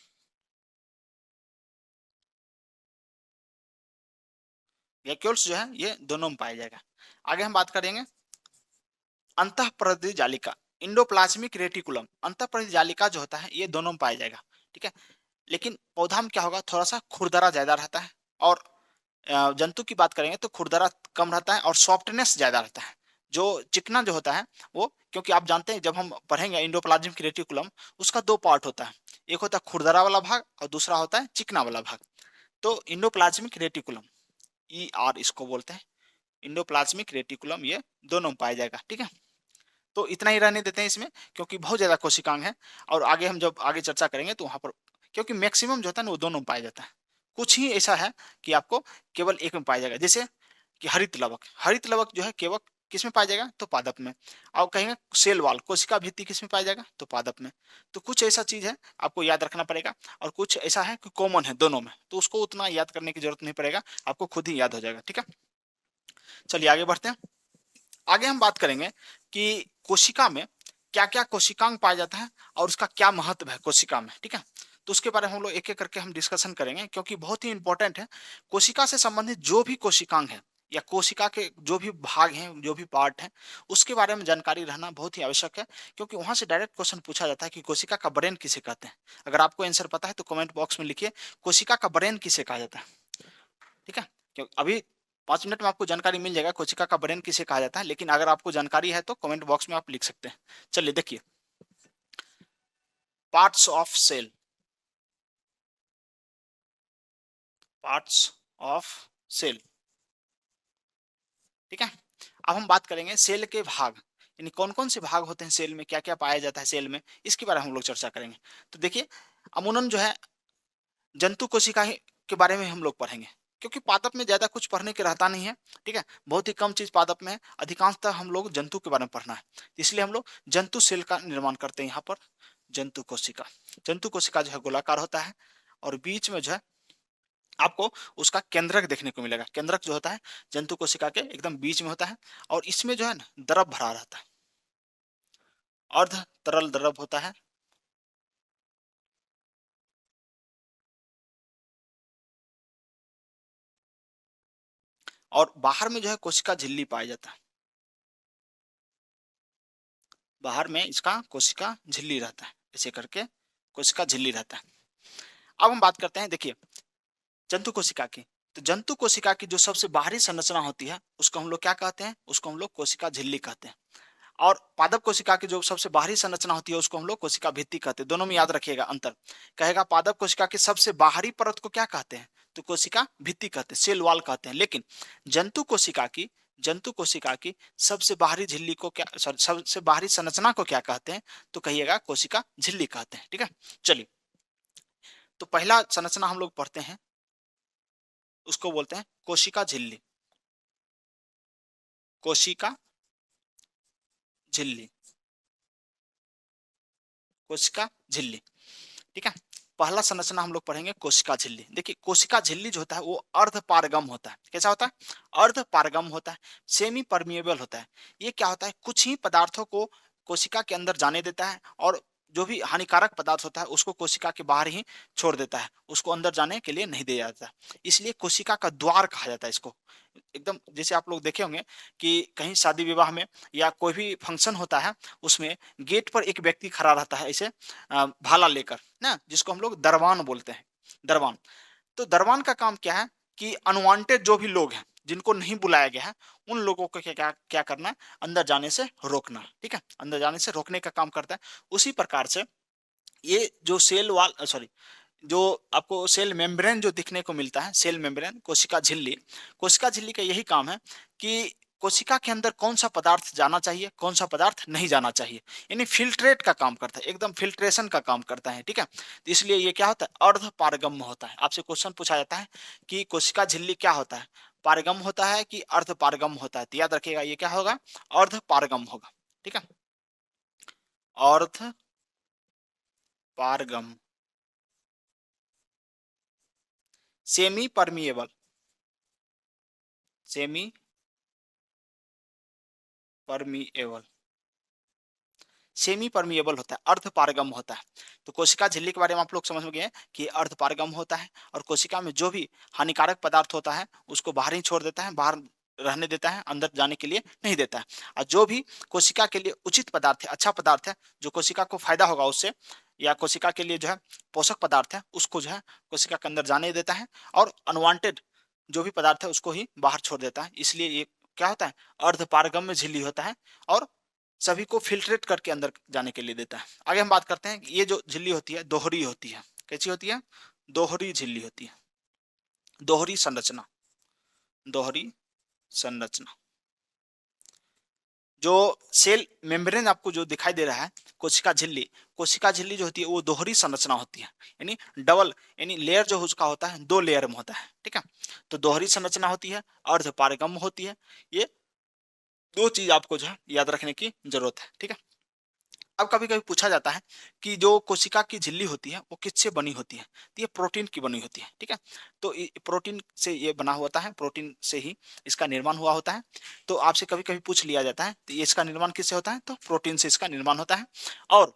वैक्यूल्स जो है ये दोनों में पाया जाएगा। आगे हम बात करेंगे अंतःपरिधि जालिका। इंडोप्लाज्मिक रेटिकुलम अंतःपरिजालिका जो होता है ये दोनों में पाया जाएगा, ठीक है। लेकिन पौधा में क्या होगा, थोड़ा सा खुरदरा ज्यादा रहता है, और जंतु की बात करेंगे तो खुरदरा कम रहता है और सॉफ्टनेस ज्यादा रहता है। जो चिकना जो होता है वो, क्योंकि आप जानते हैं जब हम पढ़ेंगे इंडोप्लाज्मिक रेटिकुलम, उसका दो पार्ट होता है, एक होता है खुरदरा वाला भाग और दूसरा होता है चिकना वाला भाग। तो इंडोप्लाज्मिक रेटिकुलम, ई आर इसको बोलते हैं, इंडोप्लाज्मिक रेटिकुलम ये दोनों में पाया जाएगा, ठीक है। तो इतना ही रहने देते हैं इसमें, क्योंकि बहुत ज्यादा कोशिकांग है, और आगे हम जब आगे चर्चा करेंगे तो वहां पर, क्योंकि मैक्सिमम जो होता है ना वो दोनों में पाया जाता है। कुछ ही ऐसा है कि आपको केवल एक में पाया जाएगा, जैसे कि हरित लवक, हरित लवक जो है केवल किस में पाया जाएगा, तो पादप में। और कहेंगे सेल वाल, कोशिका भित्ति किस में पाया जाएगा, तो पादप में। तो कुछ ऐसा चीज है आपको याद रखना पड़ेगा, और कुछ ऐसा है कि कॉमन है दोनों में, तो उसको उतना याद करने की जरूरत नहीं पड़ेगा, आपको खुद ही याद हो जाएगा, ठीक है। चलिए आगे बढ़ते हैं। आगे हम बात करेंगे कि कोशिका में क्या क्या कोशिकांग पाया जाता है और उसका क्या महत्व है कोशिका में, ठीक है। तो उसके बारे में हम लोग एक एक करके हम डिस्कशन करेंगे, क्योंकि बहुत ही इंपॉर्टेंट है। कोशिका से संबंधित जो भी कोशिकांग है या कोशिका के जो भी भाग हैं, जो भी पार्ट हैं, उसके बारे में जानकारी रहना बहुत ही आवश्यक है, क्योंकि वहां से डायरेक्ट क्वेश्चन पूछा जाता है कि कोशिका का ब्रेन किसे कहते हैं। अगर आपको आंसर पता है तो कमेंट बॉक्स में लिखिए, कोशिका का ब्रेन किसे कहा जाता है, ठीक है। क्यों अभी 5 मिनट में आपको जानकारी मिल जाएगा कोशिका का ब्रेन किसे कहा जाता है, लेकिन अगर आपको जानकारी है तो कमेंट बॉक्स में आप लिख सकते हैं। चलिए देखिए, parts of cell, parts of cell, ठीक है। अब हम बात करेंगे सेल के भाग, यानी कौन कौन से भाग होते हैं सेल में, क्या क्या पाया जाता है सेल में, इसके बारे में हम लोग चर्चा करेंगे। तो देखिए, अमूनन जो है जंतु कोशिका के बारे में हम लोग पढ़ेंगे, क्योंकि पादप में ज्यादा कुछ पढ़ने के रहता नहीं है, ठीक है। बहुत ही कम चीज पादप में है, अधिकांशतः हम लोग जंतु के बारे में पढ़ना है, इसलिए हम लोग जंतु सेल का निर्माण करते हैं यहाँ पर। जंतु कोशिका, जंतु कोशिका जो है गोलाकार होता है, और बीच में जो है आपको उसका केंद्रक देखने को मिलेगा। केंद्रक जो होता है जंतु कोशिका के एकदम बीच में होता है, और इसमें जो है ना द्रव भरा रहता है, अर्ध तरल द्रव होता है। और बाहर में जो है कोशिका झिल्ली पाया जाता है, बाहर में इसका कोशिका झिल्ली रहता है, ऐसे करके कोशिका झिल्ली रहता है। अब हम बात करते हैं, देखिए, जंतु कोशिका की। तो जंतु कोशिका की जो सबसे बाहरी संरचना होती है उसको हम लोग क्या कहते हैं, उसको हम लोग कोशिका झिल्ली कहते हैं। और पादप कोशिका की जो सबसे बाहरी संरचना होती है उसको हम लोग कोशिका भित्ति कहते हैं। दोनों में याद रखिएगा अंतर। कहेगा पादप कोशिका की सबसे बाहरी परत को क्या कहते हैं, तो कोशिका भित्ति कहते हैं, सेल वॉल कहते हैं। लेकिन जंतु कोशिका की, जंतु कोशिका की सबसे बाहरी झिल्ली को क्या, सबसे बाहरी संरचना को क्या कहते हैं, तो कहिएगा कोशिका झिल्ली कहते हैं, ठीक है। चलिए, तो पहला संरचना हम लोग पढ़ते हैं, उसको बोलते हैं कोशिका झिल्ली, कोशिका झिल्ली, कोशिका झिल्ली, ठीक है। पहला संरचना हम लोग पढ़ेंगे कोशिका झिल्ली। देखिए, कोशिका झिल्ली जो होता है वो अर्ध पारगम होता है। कैसा होता है, अर्ध पारगम होता है, सेमी परमिएबल होता है। ये क्या होता है, कुछ ही पदार्थों को कोशिका के अंदर जाने देता है, और जो भी हानिकारक पदार्थ होता है उसको कोशिका के बाहर ही छोड़ देता है, उसको अंदर जाने के लिए नहीं दिया जाता। इसलिए कोशिका का द्वार कहा जाता है इसको। एकदम जैसे आप लोग देखे होंगे कि कहीं शादी विवाह में या कोई भी फंक्शन होता है, उसमें गेट पर एक व्यक्ति खड़ा रहता है ऐसे भाला लेकर ना, जिसको हम लोग दरवान बोलते हैं, दरवान। तो दरबान का काम क्या है कि अनवांटेड जो भी लोग हैं जिनको नहीं बुलाया गया है, उन लोगों को क्या क्या क्या करना है, अंदर जाने से रोकना, ठीक है, अंदर जाने से रोकने का काम करता है। उसी प्रकार से ये जो सेल वाल, सॉरी, जो आपको सेल मेम्ब्रेन जो दिखने को मिलता है, सेल मेम्ब्रेन, कोशिका झिल्ली, कोशिका झिल्ली का यही काम है कि कोशिका के अंदर कौन सा पदार्थ जाना चाहिए, कौन सा पदार्थ नहीं जाना चाहिए, यानी फिल्ट्रेट का काम करता है, एकदम फिल्ट्रेशन का काम करता है, ठीक है। तो इसलिए ये क्या होता है, अर्ध पारगम्य होता है। आपसे क्वेश्चन पूछा जाता है कि कोशिका झिल्ली क्या होता है, पारगम होता है कि अर्ध पारगम होता है, तो याद रखिएगा ये क्या होगा, अर्ध पारगम होगा, ठीक है, अर्ध पारगम, semi permeable, semi permeable, semi permeable होता है, अर्ध पारगम होता है। तो कोशिका झिल्ली के बारे में आप लोग समझ गए कि अर्ध पारगम होता है, और कोशिका में जो भी हानिकारक पदार्थ होता है उसको बाहर ही छोड़ देता है, बाहर रहने देता है, अंदर जाने के लिए नहीं देता है। और जो भी कोशिका के लिए उचित पदार्थ है, अच्छा पदार्थ है, जो कोशिका को फायदा होगा उससे, या कोशिका के लिए जो है पोषक पदार्थ है, उसको जो है कोशिका के अंदर जाने देता है, और अनवांटेड जो भी पदार्थ है उसको ही बाहर छोड़ देता है। इसलिए ये क्या होता है, अर्धपारगम्य झिल्ली होता है, और सभी को फिल्ट्रेट करके अंदर जाने के लिए देता है। आगे हम बात करते हैं कि ये जो झिल्ली होती है दोहरी होती है। कैसी होती है? दोहरी झिल्ली होती है। दोहरी संरचना, दोहरी संरचना। जो सेल मेम्ब्रेन आपको जो दिखाई दे रहा है, कोशिका झिल्ली जो होती है वो दोहरी संरचना होती है, यानी डबल, यानी लेयर जो उसका होता है 2 लेयर में होता है, ठीक है। तो दोहरी संरचना होती है, अर्धपारगम्य होती है। ये 2 चीज आपको जो है याद रखने की जरूरत है, ठीक है। अब कभी-कभी पूछा जाता है कि जो कोशिका की झिल्ली होती है वो किससे बनी होती है? तो ये प्रोटीन की बनी होती है, ठीक है। तो प्रोटीन से ये बना होता है, प्रोटीन से ही इसका निर्माण हुआ होता है। तो आपसे कभी-कभी पूछ लिया जाता है, तो ये इसका निर्माण किससे होता है? तो प्रोटीन से इसका निर्माण होता है। और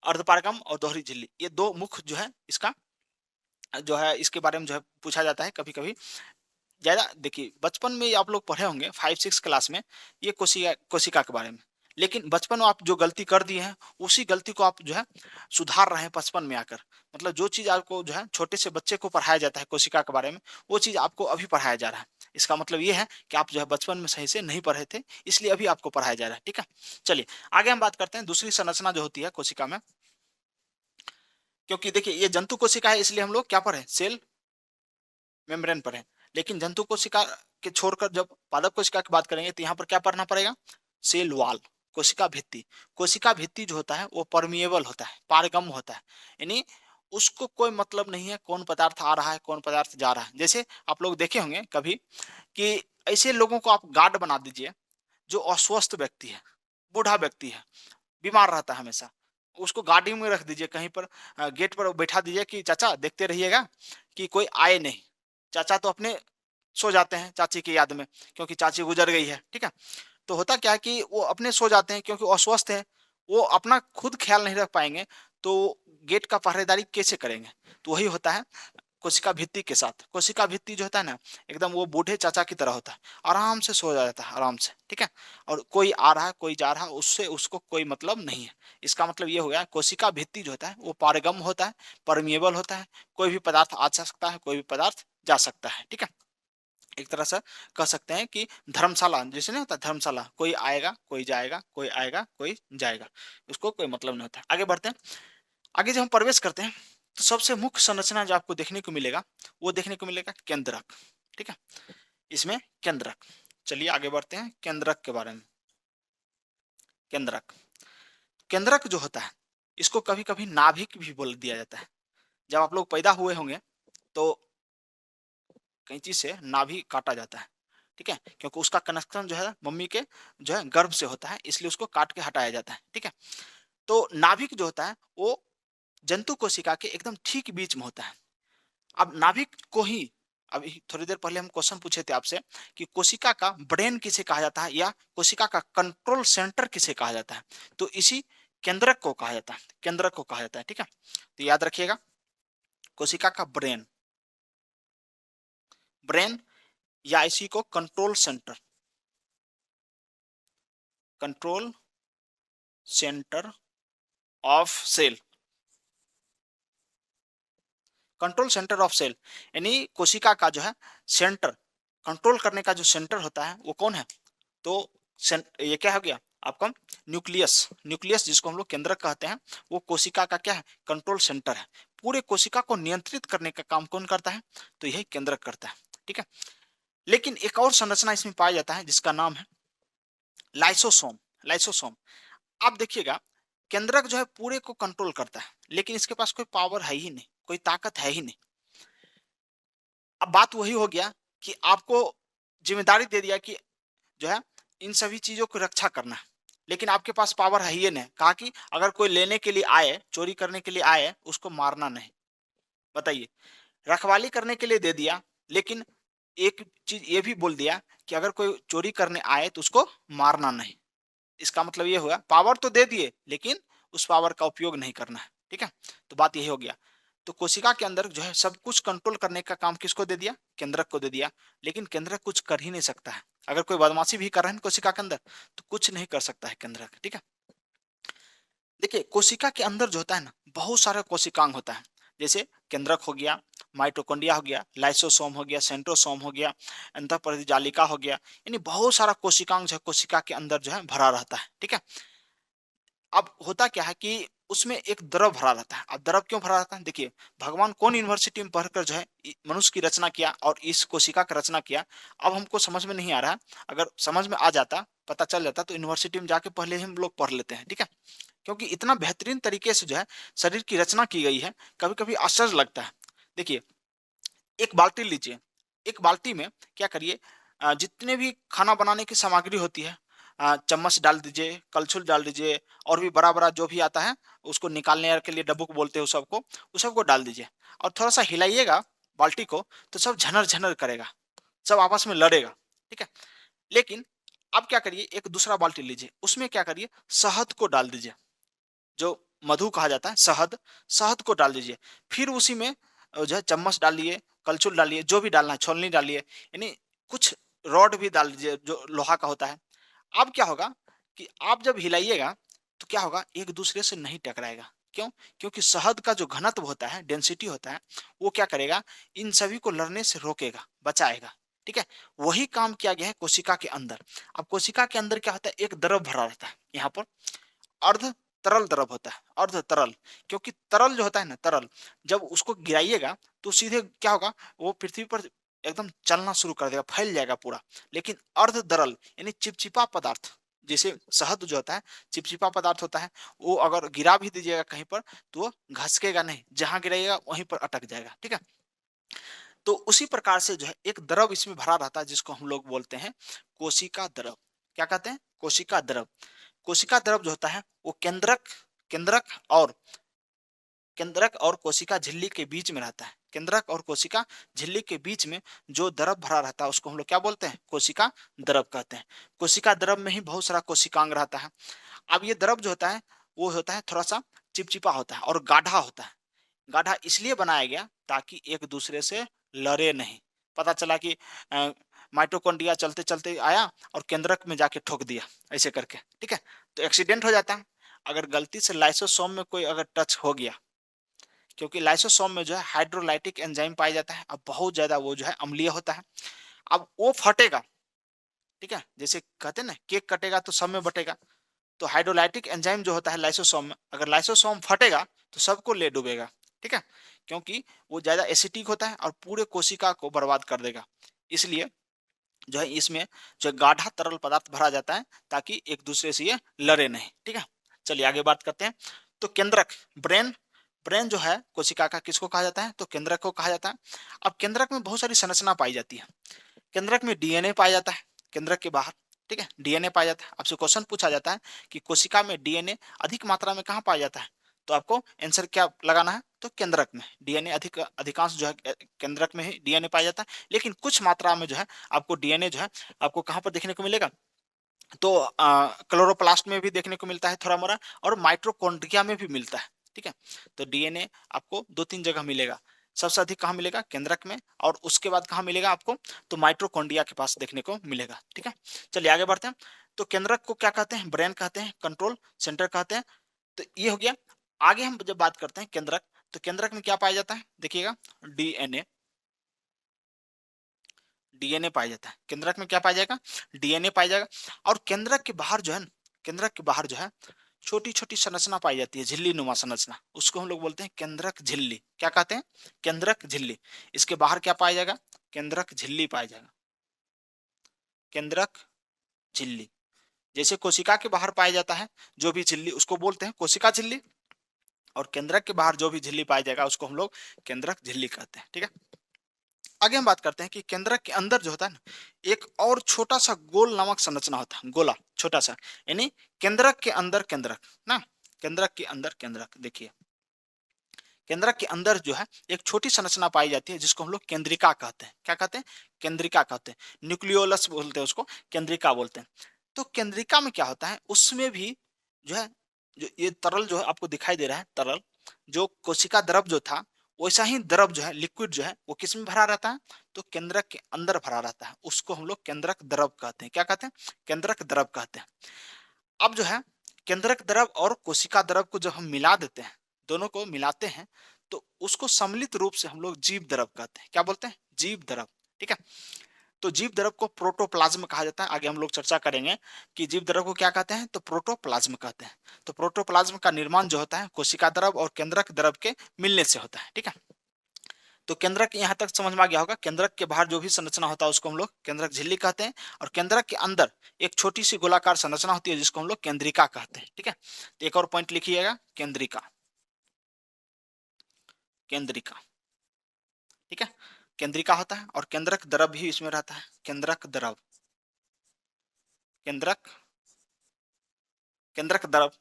अर्धपारगम और दोहरी झिल्ली, ये 2 मुख्य जो है इसका जो है इसके बारे में जो है पूछा जाता है कभी-कभी। ज़्यादा देखिए, बचपन में आप लोग पढ़े होंगे 5-6 क्लास में ये कोशिका कोशिका के बारे में। लेकिन बचपन में आप जो गलती कर दिए हैं, उसी गलती को आप जो है सुधार रहे हैं बचपन में आकर। मतलब जो चीज़ आपको जो है छोटे से बच्चे को पढ़ाया जाता है कोशिका के बारे में, वो चीज़ आपको अभी पढ़ाया जा रहा है। इसका मतलब ये है कि आप जो है बचपन में सही से नहीं पढ़े थे, इसलिए अभी आपको पढ़ाया जा रहा है, ठीक है? चलिए, आगे हम बात करते हैं दूसरी संरचना जो होती है कोशिका में। क्योंकि देखिए, ये जंतु कोशिका है, इसलिए हम लोग क्या पढ़े? सेल मेम्ब्रेन पर है। लेकिन जंतु कोशिका के छोड़कर जब पादप कोशिका की बात करेंगे तो यहाँ पर क्या पढ़ना पड़ेगा? सेल वॉल, कोशिका भित्ति। कोशिका भित्ति जो होता है वो परमिएबल होता है, पारगम्य होता है। यानी उसको कोई मतलब नहीं है कौन पदार्थ आ रहा है, कौन पदार्थ जा रहा है। जैसे आप लोग देखे होंगे कभी कि ऐसे लोगों को आप गार्ड बना दीजिए जो अस्वस्थ व्यक्ति है, बूढ़ा व्यक्ति है, बीमार रहता है हमेशा। उसको गाड़ी में रख दीजिए, कहीं पर गेट पर बैठा दीजिए कि चाचा देखते रहिएगा कि कोई आए नहीं। चाचा तो अपने सो जाते हैं चाची की याद में, क्योंकि चाची गुजर गई है, ठीक है। तो होता क्या है कि वो अपने सो जाते हैं क्योंकि वो अस्वस्थ है, वो अपना खुद ख्याल नहीं रख पाएंगे, तो गेट का पहरेदारी कैसे करेंगे? तो वही होता है कोशिका भित्ति के साथ। कोशिका भित्ति जो होता है ना, एकदम वो बूढ़े चाचा की तरह होता है, आराम से सो जाता है, आराम से, ठीक है। और कोई आ रहा है, कोई जा रहा है, उससे उसको कोई मतलब नहीं है। इसका मतलब ये हो गया, कोशिका भित्ति जो होता है वो पारगम होता है, परमिएबल होता है। कोई भी पदार्थ आ सकता है, कोई भी पदार्थ जा सकता है, ठीक है। एक तरह से कह सकते हैं कि धर्मशाला जैसे नहीं होता, धर्मशाला, कोई आएगा कोई जाएगा, कोई आएगा कोई जाएगा, उसको कोई मतलब नहीं होता। आगे बढ़ते हैं। आगे जब हम प्रवेश करते हैं तो सबसे मुख्य संरचना जो आपको देखने को मिलेगा, वो देखने को मिलेगा केंद्रक, ठीक है। इसमें केंद्रक, चलिए आगे बढ़ते हैं केंद्रक के बारे में। केंद्रक, केंद्रक जो होता है इसको कभी कभी नाभिक भी बोल दिया जाता है। जब आप लोग पैदा हुए होंगे तो कैंची से नाभि काटा जाता है, ठीक है, क्योंकि उसका कनेक्शन जो है मम्मी के जो है गर्भ से होता है, इसलिए उसको काट के हटाया जाता है, ठीक है। तो नाभिक जो होता है वो जंतु कोशिका के एकदम ठीक बीच में होता है। अब नाभिक को ही, अभी थोड़ी देर पहले हम क्वेश्चन पूछे थे आपसे कि कोशिका का ब्रेन किसे कहा जाता है, या कोशिका का कंट्रोल सेंटर किसे कहा जाता है, तो इसी केंद्रक को कहा जाता है, केंद्रक को कहा जाता है, ठीक है। तो याद रखिएगा, कोशिका का ब्रेन, ब्रेन या इसी को control centre, control centre of cell, control centre of cell, यानी कोशिका का जो है सेंटर, कंट्रोल करने का जो सेंटर होता है वो कौन है? तो ये क्या हो गया आपका? न्यूक्लियस। न्यूक्लियस जिसको हम लोग केंद्रक कहते हैं, वो कोशिका का क्या है? कंट्रोल सेंटर है। पूरे कोशिका को नियंत्रित करने का काम कौन करता है? तो यही केंद्रक करता है, ठीक है। लेकिन एक और संरचना इसमें पाया जाता है जिसका नाम है लाइसोसोम। लाइसोसोम, आप देखिएगा, केंद्रक जो है पूरे को कंट्रोल करता है, लेकिन इसके पास कोई पावर है ही नहीं, कोई ताकत है ही नहीं। अब बात वही हो गया कि आपको जिम्मेदारी दे दिया कि जो है इन सभी चीजों की रक्षा करना है, लेकिन आपके पास पावर है ही नहीं। कहा कि अगर कोई लेने के लिए आए, चोरी करने के लिए आए, उसको मारना नहीं। बताइए, रखवाली करने के लिए दे दिया, लेकिन एक चीज ये भी बोल दिया कि अगर कोई चोरी करने आए तो उसको मारना नहीं। इसका मतलब ये हुआ, पावर तो दे दिए लेकिन उस पावर का उपयोग नहीं करना है, ठीक है। तो बात यही हो गया, तो कोशिका के अंदर जो है सब कुछ कंट्रोल करने का काम किसको दे दिया? केंद्रक को दे दिया। लेकिन केंद्रक कुछ कर ही नहीं सकता है। अगर कोई बदमाशी भी कर रहा है कोशिका के अंदर, तो कुछ नहीं कर सकता है केंद्रक, ठीक है? देखिए, कोशिका के अंदर जो होता है ना, बहुत सारा कोशिकांग होता है। जैसे केंद्रक हो गया, माइटोकॉन्ड्रिया हो गया, लाइसोसोम हो गया, सेंट्रोसोम हो गया, अंतःपरिजालिका हो गया, यानी बहुत सारा कोशिकांग जो है कोशिका के अंदर जो है भरा रहता है, ठीक है? अब होता क्या है कि उसमें एक द्रव भरा रहता है। अब द्रव क्यों भरा रहता है? देखिए, भगवान कौन यूनिवर्सिटी में पढ़कर जो है मनुष्य की रचना किया और इस कोशिका का रचना किया, अब हमको समझ में नहीं आ रहा है। अगर समझ में आ जाता, पता चल जाता, तो यूनिवर्सिटी में जाके पहले ही हम लोग पढ़ लेते हैं, ठीक है? क्योंकि इतना बेहतरीन तरीके से जो है शरीर की रचना की गई है, कभी-कभी आश्चर्य लगता है। देखिए, एक बाल्टी लीजिए, एक बाल्टी में क्या करिए, जितने भी खाना बनाने की सामग्री होती है, चम्मच डाल दीजिए, कलछुल डाल दीजिए, और भी बड़ा-बड़ा जो भी आता है, उसको निकालने के लिए डब्बू को बोलते हैं, उस सबको डाल दीजिए और थोड़ा-सा हिलाइएगा बाल्टी को, तो सब झनर-झनर करेगा, सब आपस में लड़ेगा, ठीक है? लेकिन अब क्या करिए, एक दूसरा बाल्टी लीजिए, उसमें क्या करिए, शहद को डाल दीजिए, जो मधु कहा जाता है, शहद, शहद को डाल दीजिए। फिर उसी में जो है चम्मच डालिए, कलछुल डालिए, जो भी डालना है, छोलनी डालिए, यानी कुछ रॉड भी डाल दीजिए जो लोहा का होता है। अब क्या होगा कि आप जब हिलाइएगा, तो क्या होगा, एक दूसरे से नहीं टकराएगा। क्यों? क्योंकि शहद का जो घनत्व होता है, डेंसिटी होता है, वो क्या करेगा, इन सभी को लड़ने से रोकेगा, बचाएगा, ठीक है? वही काम किया गया है कोशिका के अंदर। अब कोशिका के अंदर क्या होता है, एक द्रव भरा रहता है यहाँ पर, अर्ध तरल द्रव होता है, अर्ध तरल। क्योंकि तरल जो होता है ना, तरल, जब उसको गिराइएगा तो सीधे क्या होगा, वो पृथ्वी पर एकदम चलना शुरू कर देगा, फैल जाएगा पूरा। लेकिन अर्ध तरल यानी चिपचिपा पदार्थ, जैसे शहद जो होता है, चिपचिपा पदार्थ होता है, वो अगर गिरा भी दीजिएगा कहीं पर, तो वो घसकेगा नहीं, जहां गिराइएगा वहीं पर अटक जाएगा, ठीक है? तो उसी प्रकार से जो है एक द्रव इसमें भरा रहता है, जिसको हम लोग बोलते हैं कोशिका द्रव। क्या कहते हैं? कोशिका द्रव। कोशिका द्रव जो होता है, वो केंद्रक केंद्रक और केंद्रक और कोशिका झिल्ली के बीच में रहता है। केंद्रक और कोशिका झिल्ली के बीच में जो द्रव भरा रहता है, उसको हम लोग क्या बोलते हैं? कोशिका द्रव कहते हैं। कोशिका द्रव में ही बहुत सारा कोशिकांग रहता है। अब ये द्रव जो होता है, वो होता है थोड़ा सा चिपचिपा होता है और गाढ़ा होता है। गाढ़ा इसलिए बनाया गया ताकि एक दूसरे से लड़े नहीं। पता चला कि माइटोकॉन्ड्रिया चलते चलते आया और केंद्रक में जाके ठोक दिया, ऐसे करके, ठीक है? तो एक्सीडेंट हो जाता है। अगर गलती से लाइसोसोम में कोई अगर टच हो गया, क्योंकि लाइसोसोम में जो है हाइड्रोलाइटिक एंजाइम पाया जाता है, अब बहुत ज्यादा वो जो है अम्लीय होता है। अब वो फटेगा, ठीक है? जैसे कहते हैं ना, केक कटेगा तो सब में बटेगा। तो हाइड्रोलाइटिक एंजाइम जो होता है लाइसोसोम में, अगर लाइसोसोम फटेगा तो सबको ले डूबेगा, ठीक है? क्योंकि वो ज्यादा एसिटिक होता है और पूरे कोशिका को बर्बाद कर देगा। इसलिए जो है इसमें जो है गाढ़ा तरल पदार्थ भरा जाता है, ताकि एक दूसरे से ये लड़े नहीं, ठीक है? चलिए आगे बात करते हैं। तो केंद्रक, ब्रेन, ब्रेन जो है कोशिका का, किसको कहा जाता है? तो केंद्रक को कहा जाता है। अब केंद्रक में बहुत सारी संरचना पाई जाती है। केंद्रक में डीएनए पाया जाता है, केंद्रक के बाहर, ठीक है? डीएनए पाया जाता है। आपसे क्वेश्चन पूछा जाता है कि कोशिका में डीएनए अधिक मात्रा में कहाँ पाया जाता है, तो आपको आंसर क्या लगाना है? तो केंद्रक में डीएनए अधिकांश जो है केंद्रक में ही डीएनए पाया जाता है। लेकिन कुछ मात्रा में जो है आपको डीएनए जो है आपको कहाँ पर देखने को मिलेगा? तो क्लोरोप्लास्ट में भी देखने को मिलता है थोड़ा मोड़ा, और माइटोकॉन्ड्रिया में भी मिलता है, ठीक है? तो डीएनए आपको दो तीन जगह मिलेगा। सबसे अधिक कहाँ मिलेगा? केंद्रक में। और उसके बाद कहाँ मिलेगा आपको? तो माइटोकॉन्ड्रिया के पास देखने को मिलेगा, ठीक है? चलिए आगे बढ़ते हैं। तो केंद्रक को क्या कहते हैं? ब्रेन कहते हैं, कंट्रोल सेंटर कहते हैं। तो ये हो गया। आगे हम जब बात करते हैं केंद्रक, तो केंद्रक में क्या पाया जाता है? देखिएगा, डीएनए, डीएनए पाया जाता है। केंद्रक में क्या पाया जाएगा? डीएनए पाया जाएगा। और केंद्रक के बाहर जो है ना, केंद्रक के बाहर जो है छोटी-छोटी संरचना पाई जाती है, झिल्ली नुमा संरचना। उसको हम लोग बोलते हैं केंद्रक झिल्ली। क्या कहते हैं? केंद्रक झिल्ली। इसके बाहर क्या पाया जाएगा? केंद्रक झिल्ली पाया जाएगा। केंद्रक झिल्ली। जैसे कोशिका के बाहर पाया जाता है जो भी झिल्ली, उसको बोलते हैं कोशिका झिल्ली। और केंद्रक के बाहर जो भी झिल्ली पाया जाएगा, उसको हम लोग केंद्रक झिल्ली कहते हैं, ठीक है? आगे हम बात करते हैं कि केंद्रक के अंदर जो होता है ना, एक और छोटा सा गोल नामक संरचना होता है, गोला, छोटा सा। यानी केंद्रक के अंदर केंद्रक ना, केंद्रक के अंदर केंद्रक। देखिए, केंद्रक के अंदर जो है एक छोटी संरचना पाई जाती है, जिसको हम लोग केंद्रिका कहते हैं। क्या कहते हैं? केंद्रिका कहते हैं। न्यूक्लियोलस बोलते हैं उसको, केंद्रिका बोलते हैं। तो केंद्रिका में क्या होता है? उसमें भी जो है, जो ये तरल जो है आपको दिखाई दे रहा है, तरल जो कोशिका द्रव जो था, वैसा ही द्रव जो है, लिक्विड जो है, वो किस में भरा रहता है? तो केंद्रक के अंदर भरा रहता है। उसको हम लोग केंद्रक द्रव कहते हैं। क्या कहते हैं? केंद्रक द्रव कहते हैं। अब जो है केंद्रक द्रव और कोशिका द्रव को जब हम मिला देते हैं, दोनों को मिलाते हैं, तो उसको सम्मिलित रूप से हम लोग जीव द्रव कहते हैं। क्या बोलते हैं? जीव द्रव। ठीक है। तो जीव द्रव को प्रोटोप्लाज्म कहा जाता है। आगे हम लोग चर्चा करेंगे कि जीव द्रव को क्या कहते हैं, तो प्रोटोप्लाज्म कहते हैं। तो प्रोटोप्लाज्म का निर्माण जो होता है कोशिका द्रव और केंद्रक द्रव के मिलने से होता है। ठीक है। तो केंद्रक यहाँ तक समझ में आ गया होगा। केंद्रक के बाहर जो भी संरचना होता है उसको हम लोग केंद्रक झिल्ली कहते हैं, और केंद्रक के अंदर एक छोटी सी गोलाकार संरचना होती है जिसको हम लोग केंद्रिका कहते हैं। ठीक है। तो एक और पॉइंट लिखिएगा, केंद्रिका। केंद्रिका। ठीक है। केंद्रिका होता है और केंद्रक द्रव भी इसमें रहता है। केंद्रक द्रव, केंद्रक, केंद्रक द्रव।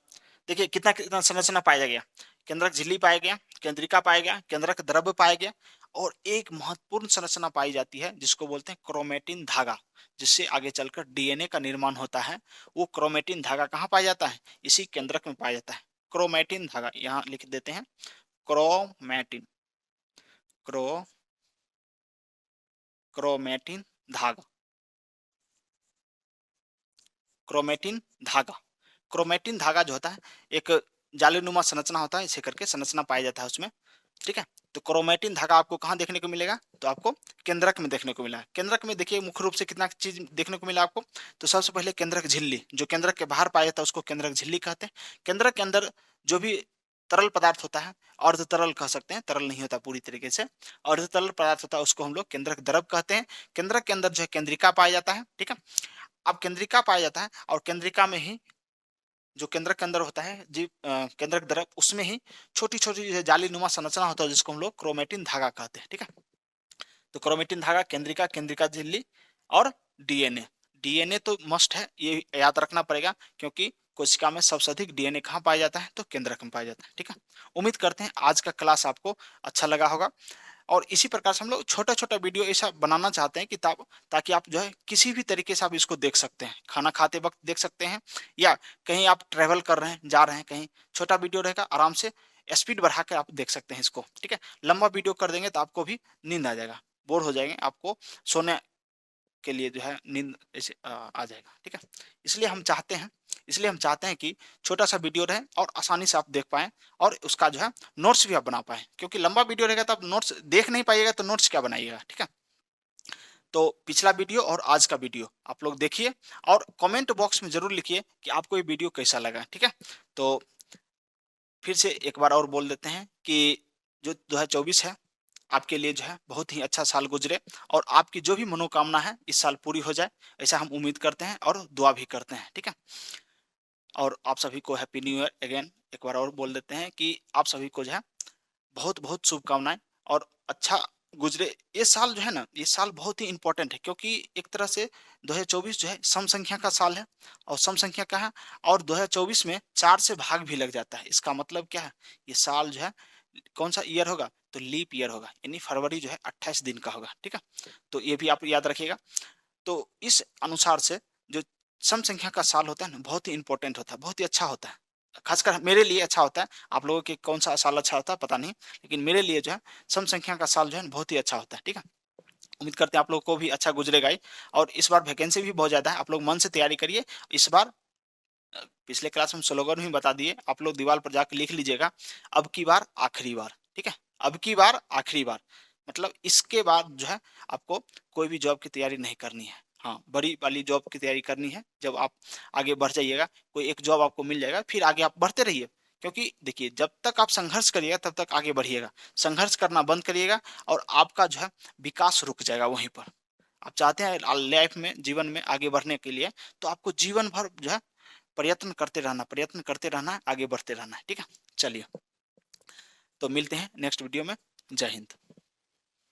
देखिए कितना कितना संरचना पाया गया। केंद्रक झिल्ली पाया गया, केंद्रिका पाया गया, केंद्रक द्रव पाया गया, और एक महत्वपूर्ण संरचना पाई जाती है जिसको बोलते हैं क्रोमेटिन धागा, जिससे आगे चलकर डीएनए का निर्माण होता है। वो क्रोमेटिन धागा कहाँ पाया जाता है? इसी केंद्रक में पाया जाता है। क्रोमेटिन धागा यहाँ लिख देते हैं, क्रोमेटिन, क्रो क्रोमेटिन धागा, क्रोमेटिन धागा। क्रोमेटिन धागा जो होता है एक जालीनुमा संरचना होता है, इसे करके संरचना पाया जाता है उसमें। ठीक है। तो क्रोमेटिन धागा आपको कहाँ देखने को मिलेगा? तो आपको केंद्रक में देखने को मिला। केंद्रक में देखिए मुख्य रूप से कितना चीज देखने को मिला आपको। तो सबसे पहले केंद्रक झिल्ली, जो केंद्रक के बाहर पाया जाता है उसको केंद्रक झिल्ली कहते हैं। केंद्रक के अंदर जो भी तरल पदार्थ होता है, अर्ध तरल कह सकते हैं, तरल नहीं होता पूरी तरीके से, अर्ध तरल पदार्थ होता है उसको हम लोग केंद्रक द्रव कहते हैं। केंद्रक के अंदर जो है केंद्रिका पाया जाता है। ठीक है। अब केंद्रिका पाया जाता है और केंद्रिका में ही जो केंद्रक के अंदर होता है जीव केंद्रक द्रव, उसमें ही छोटी छोटी जाली नुमा संरचना होता है जिसको हम लोग क्रोमेटिन धागा कहते हैं। ठीक है। तो क्रोमेटिन धागा, केंद्रिका, केंद्रिका झिल्ली और डीएनए। डीएनए तो मस्ट है, ये याद रखना पड़ेगा, क्योंकि कोशिका में सबसे अधिक डीएनए कहाँ पाया जाता है? तो केंद्रक में पाया जाता है। ठीक है। उम्मीद करते हैं आज का क्लास आपको अच्छा लगा होगा, और इसी प्रकार से हम लोग छोटा छोटा वीडियो ऐसा बनाना चाहते हैं कि ताकि आप जो है किसी भी तरीके से आप इसको देख सकते हैं। खाना खाते वक्त देख सकते हैं, या कहीं आप ट्रेवल कर रहे हैं, जा रहे हैं कहीं, छोटा वीडियो रहेगा, आराम से स्पीड बढ़ा कर आप देख सकते हैं इसको। ठीक है। लंबा वीडियो कर देंगे तो आपको भी नींद आ जाएगा, बोर हो जाएंगे, आपको सोने के लिए जो है नींद ऐसे आ जाएगा। ठीक है। इसलिए हम चाहते हैं इसलिए हम चाहते हैं कि छोटा सा वीडियो रहे और आसानी से आप देख पाएं, और उसका जो है नोट्स भी आप बना पाएं, क्योंकि लंबा वीडियो रहेगा तो आप नोट्स देख नहीं पाइएगा, तो नोट्स क्या बनाइएगा? ठीक है। तो पिछला वीडियो और आज का वीडियो आप लोग देखिए, और कमेंट बॉक्स में जरूर लिखिए कि आपको ये वीडियो कैसा लगा। ठीक है। तो फिर से एक बार और बोल देते हैं कि जो 2024 है आपके लिए जो है बहुत ही अच्छा साल गुजरे, और आपकी जो भी मनोकामना है इस साल पूरी हो जाए, ऐसा हम उम्मीद करते हैं और दुआ भी करते हैं। ठीक है। और आप सभी को हैप्पी न्यू ईयर अगेन एक बार और बोल देते हैं कि आप सभी को जो है बहुत बहुत शुभकामनाएं, और अच्छा गुजरे ये साल। जो है ना, ये साल बहुत ही इंपॉर्टेंट है, क्योंकि एक तरह से 2024 जो है सम संख्या का साल है, और सम संख्या का है, और 2024 में 4 से भाग भी लग जाता है। इसका मतलब क्या है? ये साल जो है कौन सा ईयर होगा? तो लीप ईयर होगा, यानी फरवरी जो है 28 दिन का होगा। ठीक है। तो ये भी आप याद रखिएगा। तो इस अनुसार से जो सम संख्या का साल होता है ना, बहुत ही इंपॉर्टेंट होता है, बहुत ही अच्छा होता है। खासकर मेरे लिए अच्छा होता है, आप लोगों के कौन सा साल अच्छा होता है पता नहीं, लेकिन मेरे लिए जो है सम संख्या का साल जो है बहुत ही अच्छा होता है। ठीक है। उम्मीद करते हैं आप लोगों को भी अच्छा गुजरेगा ही, और इस बार वैकेंसी भी बहुत ज़्यादा है, आप लोग मन से तैयारी करिए। इस बार पिछले क्लास में स्लोगन भी बता दिए, आप लोग दीवार पर जाकर लिख लीजिएगा, अब की बार आखिरी बार। ठीक है। अब की बार आखिरी बार, मतलब इसके बाद जो है आपको कोई भी जॉब की तैयारी नहीं करनी है। हाँ, बड़ी वाली जॉब की तैयारी करनी है। जब आप आगे बढ़ जाइएगा, कोई एक जॉब आपको मिल जाएगा, फिर आगे आप बढ़ते रहिए, क्योंकि देखिए जब तक आप संघर्ष करिएगा तब तक आगे बढ़िएगा। संघर्ष करना बंद करिएगा और आपका जो है विकास रुक जाएगा वहीं पर। आप चाहते हैं लाइफ में, जीवन में आगे बढ़ने के लिए, तो आपको जीवन भर जो है प्रयत्न करते रहना है, आगे बढ़ते रहना है। ठीक है। चलिए, तो मिलते हैं नेक्स्ट वीडियो में। जय हिंद।